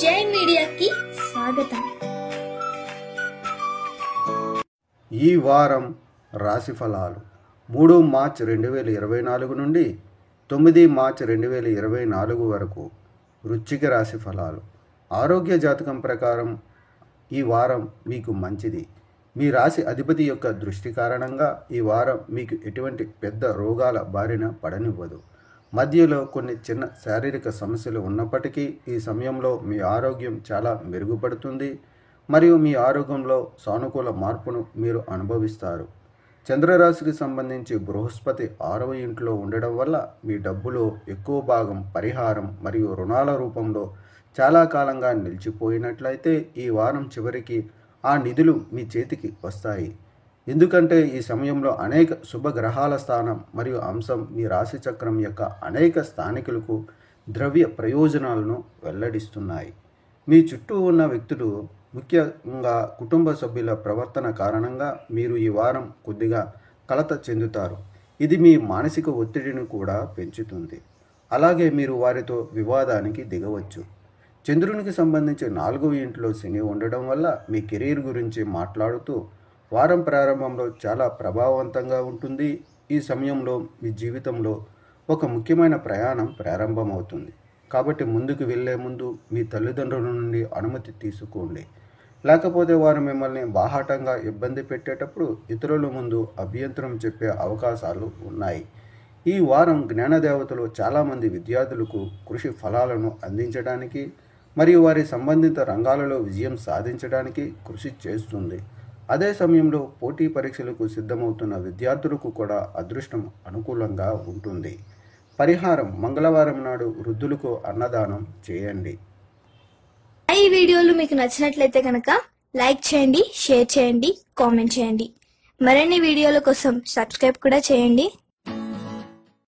జై మీడియాకి స్వాగతం. ఈ వారం రాశి ఫలాలు 3 మార్చి 2024 నుండి 9 మార్చి 2024 వరకు. వృశ్చిక రాశి ఫలాలు. ఆరోగ్య జాతకం ప్రకారం ఈ వారం మీకు మంచిది. మీ రాశి అధిపతి యొక్క దృష్టి కారణంగా ఈ వారం మీకు ఎటువంటి పెద్ద రోగాల బారిన పడనివ్వదు. మధ్యలో కొన్ని చిన్న శారీరక సమస్యలు ఉన్నప్పటికీ ఈ సమయంలో మీ ఆరోగ్యం చాలా మెరుగుపడుతుంది మరియు మీ ఆరోగ్యంలో సానుకూల మార్పును మీరు అనుభవిస్తారు. చంద్రరాశికి సంబంధించి బృహస్పతి 6వ ఇంట్లో ఉండడం వల్ల మీ డబ్బులో ఎక్కువ భాగం పరిహారం మరియు రుణాల రూపంలో చాలా కాలంగా నిలిచిపోయినట్లయితే ఈ వారం చివరికి ఆ నిధులు మీ చేతికి వస్తాయి. ఎందుకంటే ఈ సమయంలో అనేక శుభగ్రహాల స్థానం మరియు అంశం మీ రాశి చక్రం యొక్క అనేక స్థానికులకు ద్రవ్య ప్రయోజనాలను వెల్లడిస్తున్నాయి. మీ చుట్టూ ఉన్న వ్యక్తులు, ముఖ్యంగా కుటుంబ సభ్యుల ప్రవర్తన కారణంగా మీరు ఈ వారం కొద్దిగా కలత చెందుతారు. ఇది మీ మానసిక ఒత్తిడిని కూడా పెంచుతుంది. అలాగే మీరు వారితో వివాదానికి దిగవచ్చు. చంద్రునికి సంబంధించి 4వ ఇంట్లో శని ఉండడం వల్ల మీ కెరీర్ గురించి మాట్లాడుతూ వారం ప్రారంభంలో చాలా ప్రభావవంతంగా ఉంటుంది. ఈ సమయంలో మీ జీవితంలో ఒక ముఖ్యమైన ప్రయాణం ప్రారంభమవుతుంది. కాబట్టి ముందుకు వెళ్ళే ముందు మీ తల్లిదండ్రుల నుండి అనుమతి తీసుకోండి. లేకపోతే వారు మిమ్మల్ని బాహాటంగా ఇబ్బంది పెట్టేటప్పుడు ఇతరుల ముందు అభ్యంతరం చెప్పే అవకాశాలు ఉన్నాయి. ఈ వారం జ్ఞానదేవతలు చాలామంది విద్యార్థులకు కృషి ఫలాలను అందించడానికి మరియు వారి సంబంధిత రంగాలలో విజయం సాధించడానికి కృషి చేస్తుంది. అదే సమయంలో పోటీ పరీక్షలకు సిద్ధమవుతున్న విద్యార్థులకు కూడా అదృష్టం అనుకూలంగా ఉంటుంది. పరిహారం: మంగళవారం నాడు వృద్ధులకు అన్నదానం చేయండి. ఈ వీడియోలు మీకు నచ్చినట్లయితే కనుక లైక్ చేయండి, షేర్ చేయండి, కామెంట్ చేయండి. మరిన్ని వీడియోల కోసం సబ్స్క్రైబ్ కూడా చేయండి.